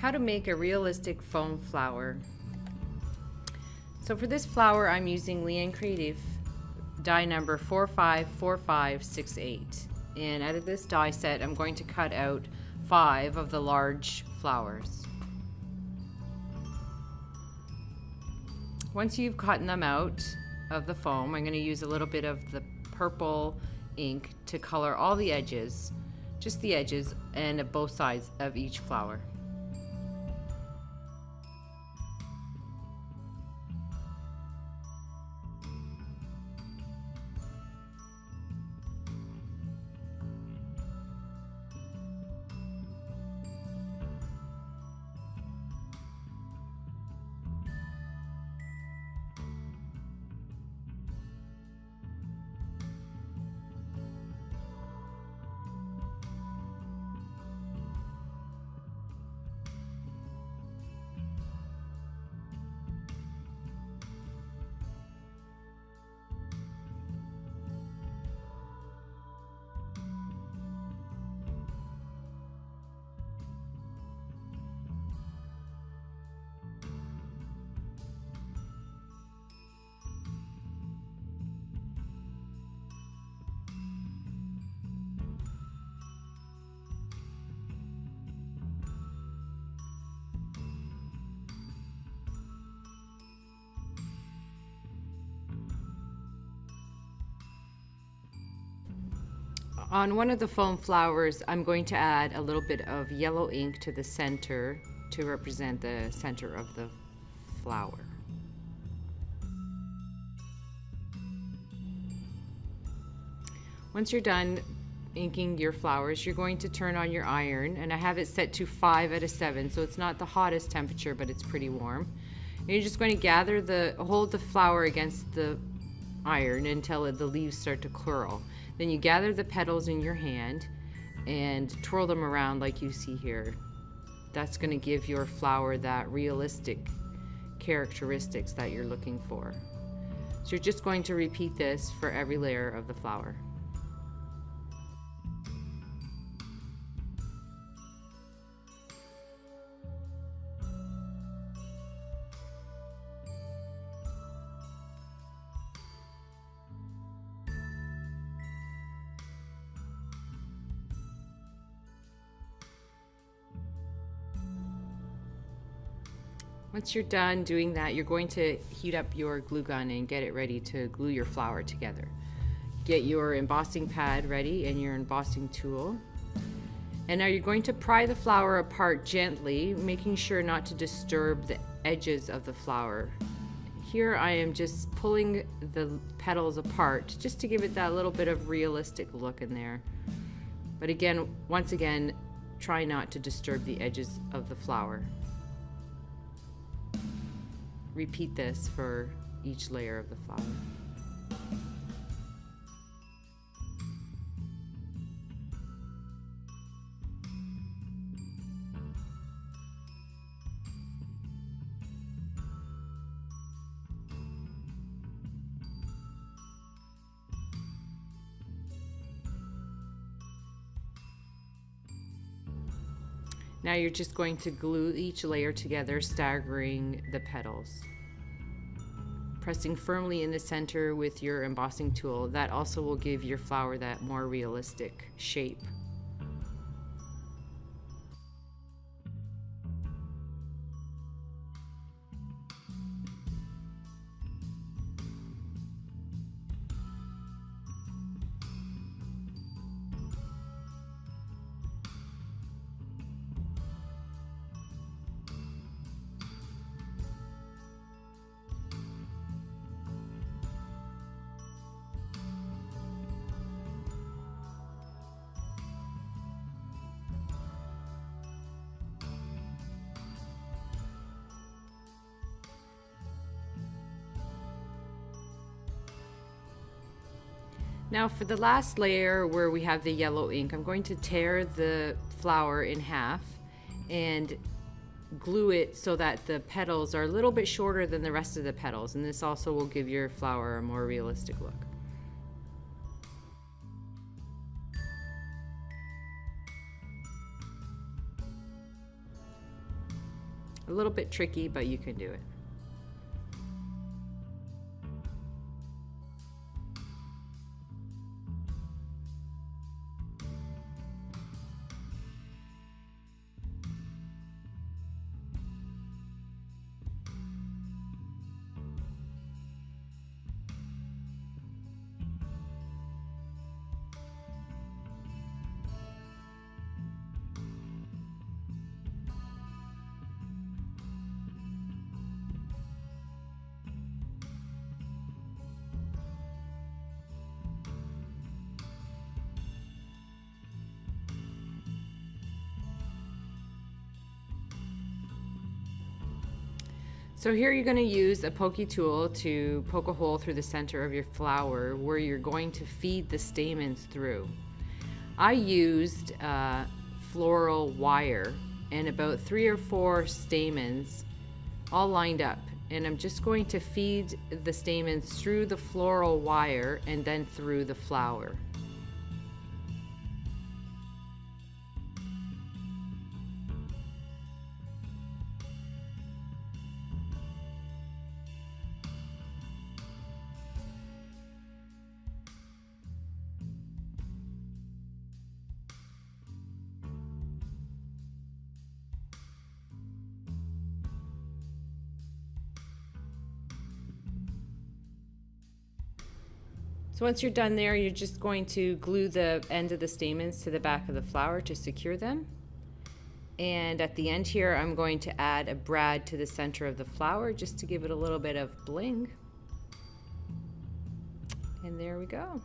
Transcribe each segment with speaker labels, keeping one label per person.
Speaker 1: How to make a realistic foam flower. So for this flower, I'm using Leanne Creative die number 454568. And out of this die set, I'm going to cut out 5 of the large flowers. Once you've cut them out of the foam, I'm going to use a little bit of the purple ink to color all the edges, just the edges and both sides of each flower. On one of the foam flowers, I'm going to add a little bit of yellow ink to the center to represent the center of the flower. Once you're done inking your flowers, you're going to turn on your iron, and I have it set to 5 out of 7, so it's not the hottest temperature, but it's pretty warm. And you're just going to hold the flower against the iron until the leaves start to curl. Then you gather the petals in your hand and twirl them around like you see here. That's going to give your flower that realistic characteristics that you're looking for. So you're just going to repeat this for every layer of the flower. Once you're done doing that, you're going to heat up your glue gun and get it ready to glue your flower together. Get your embossing pad ready and your embossing tool. And now you're going to pry the flower apart gently, making sure not to disturb the edges of the flower. Here I am just pulling the petals apart just to give it that little bit of realistic look in there. But again, once again, try not to disturb the edges of the flower. Repeat this for each layer of the flower. Now you're just going to glue each layer together, staggering the petals. Pressing firmly in the center with your embossing tool, that also will give your flower that more realistic shape. Now for the last layer where we have the yellow ink, I'm going to tear the flower in half and glue it so that the petals are a little bit shorter than the rest of the petals, and this also will give your flower a more realistic look. A little bit tricky, but you can do it. So here you're going to use a pokey tool to poke a hole through the center of your flower where you're going to feed the stamens through. I used floral wire and about 3 or 4 stamens all lined up, and I'm just going to feed the stamens through the floral wire and then through the flower. So once you're done there, you're just going to glue the end of the stamens to the back of the flower to secure them. And at the end here, I'm going to add a brad to the center of the flower just to give it a little bit of bling. And there we go.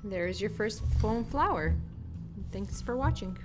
Speaker 1: There's your first foam flower. Thanks for watching.